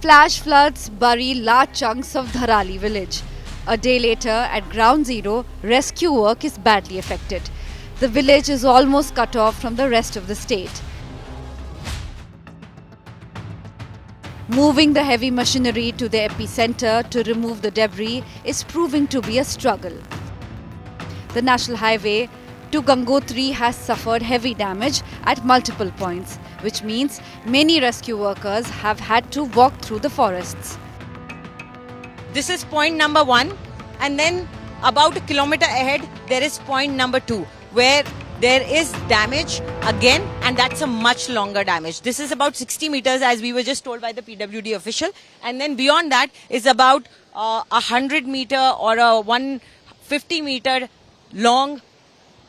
Flash floods bury large chunks of Dharali village. A day later, at ground zero, rescue work is badly affected. The village is almost cut off from the rest of the state. Moving the heavy machinery to the epicenter to remove the debris is proving to be a struggle. The national highway to Gangotri has suffered heavy damage at multiple points, which means many rescue workers have had to walk through the forests. This is point number 1, and then about a kilometer ahead there is point number 2, where there is damage again, and that's a much longer damage. This is about 60 meters, as we were just told by the PWD official, and then beyond that is about 100 meter or a 150 meter long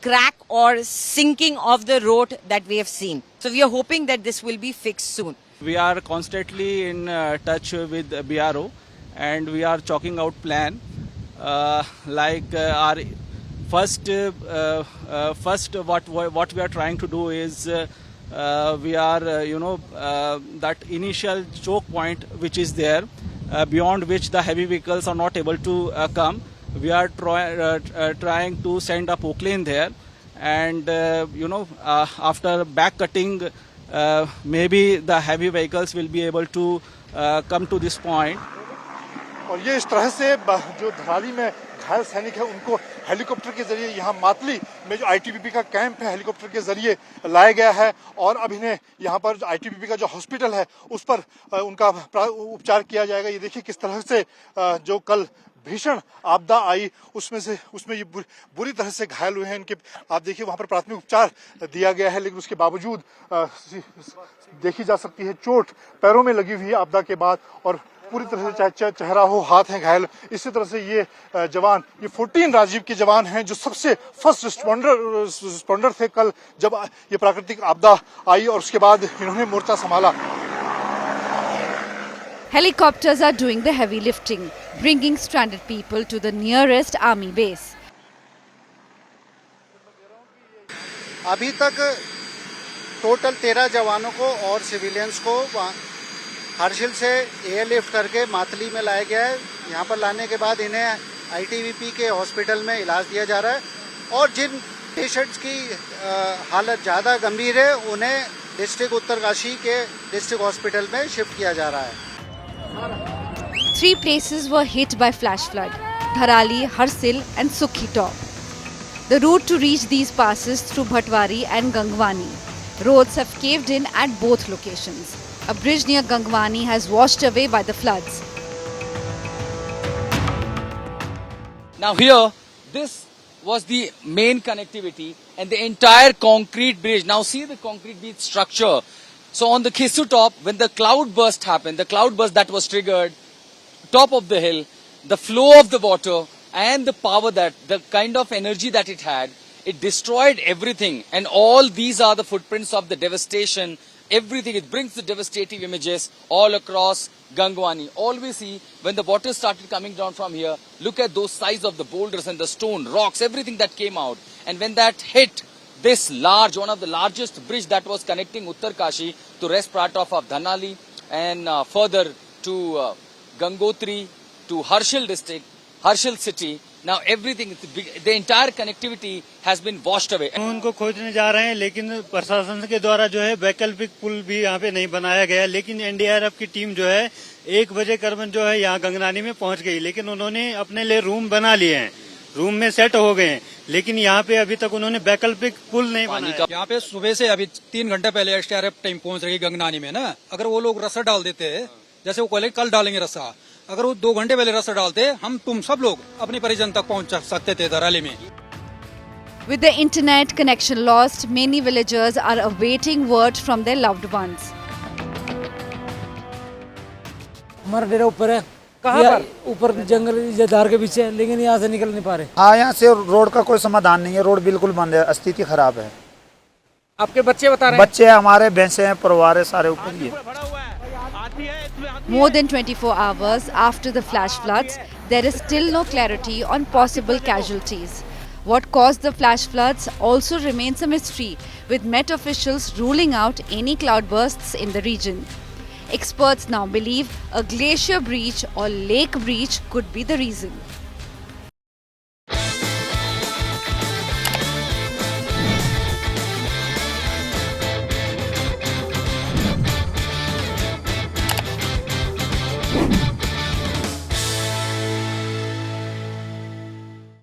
crack or sinking of the road that we have seen. So we are hoping that this will be fixed soon. We are constantly in touch with BRO, and we are chalking out plan. Our first what we are trying to do is we are that initial choke point which is there, beyond which the heavy vehicles are not able to come. We are trying to send a poclane there, and after back cutting, maybe the heavy vehicles will be able to come to this point. और ये इस तरह से जो धराली में घायल सैनिक है उनको हेलीकॉप्टर के जरिए यहाँ मातली में जो आईटीबीपी का कैंप है हेलीकॉप्टर के जरिए लाया गया है, और अब इन्हें यहाँ पर आईटीबीपी का जो हॉस्पिटल है उस पर उनका उपचार किया जाएगा। ये देखिए किस तरह से जो कल भीषण आपदा आई उसमें ये बुरी तरह से घायल हुए हैं। इनके आप देखिए वहां पर प्राथमिक उपचार दिया गया है, लेकिन उसके बावजूद देखी जा सकती है चोट पैरों में लगी हुई है आपदा के बाद, और पूरी तरह से चेहरा हो हाथ हैं घायल। इसी तरह से ये जवान, ये 14 राजीव के जवान हैं जो सबसे फर्स्ट रिस्पॉन्डर थे कल जब ये प्राकृतिक आपदा आई, और उसके बाद इन्होंने मोर्चा संभाला। Helicopters are doing the heavy lifting, bringing stranded people to the nearest army base. अभी तक टोटल 13 जवानों को और सिविलियंस को हर्षिल से एयरलिफ्ट करके मातली में लाया गया है। यहाँ पर लाने के बाद इन्हें आईटीबीपी के हॉस्पिटल में इलाज दिया जा रहा है, और जिन पेशेंट्स की हालत ज़्यादा गंभीर है उन्हें डिस्ट्रिक्ट उत्तरकाशी के डिस्ट्रिक्ट हॉस्पिटल में शिफ्ट किया जा रहा है। 3 places were hit by flash flood: Dharali, Harsil and Sukhi Top. The route to reach these passes through Bhatwari and Gangwani. Roads have caved in at both locations. A bridge near Gangwani has washed away by the floods. Now here, this was the main connectivity and the entire concrete bridge. Now see the concrete bridge structure. So on the Khisu top, when the cloud burst happened, the cloud burst that was triggered, top of the hill, the flow of the water and the power that, the kind of energy that it had, it destroyed everything. And all these are the footprints of the devastation, everything. It brings the devastating images all across Gangwani. All we see when the water started coming down from here, look at those size of the boulders and the stone, rocks, everything that came out. And when that hit this large, one of the largest bridge that was connecting Uttarkashi to rest part of Dhanali and further to Gangotri, to Harshil district, Harshil city. Now everything, the entire connectivity has been washed away. उनको खोजने जा रहे हैं, लेकिन प्रशासन के द्वारा जो है वैकल्पिक पुल भी यहाँ पे नहीं बनाया गया, लेकिन एनडीआरएफ की टीम जो है 1 बजे करीबन जो है यहाँ गंगनानी में पहुँच गई, लेकिन उन्होंने अपने लिए रूम बना लिए हैं, रूम में सेट हो गए हैं, लेकिन यहाँ पे अभी तक उन्होंने वैकल्पिक पुल नहीं बनाया। यहाँ पे सुबह से अभी 3 घंटे पहले एसडीआरएफ टीम पहुँच रही गंगनानी में ना, अगर वो लोग रस्सा डाल देते, जैसे वो कल डालेंगे रस्सा, अगर वो 2 घंटे पहले रस्सा डालते, तुम सब लोग अपनी परिजन तक पहुँच सकते थे धराली में। With the internet connection lost, many villagers are awaiting word from their loved ones. हमारा डेरा ऊपर है। कहाँ पर? ऊपर जंगल धार के पीछे, लेकिन यहाँ से निकल नहीं पा रहे। हाँ, यहाँ से रोड का कोई समाधान नहीं है, रोड बिल्कुल बंद है, स्थिति खराब है। आपके बच्चे बता रहे हैं? बच्चे हमारे, भैंसे हैं, परिवार है, सारे ऊपर ही है। More than 24 hours after the flash floods, there is still no clarity on possible casualties. What caused the flash floods also remains a mystery, with Met officials ruling out any cloudbursts in the region. Experts now believe a glacier breach or lake breach could be the reason.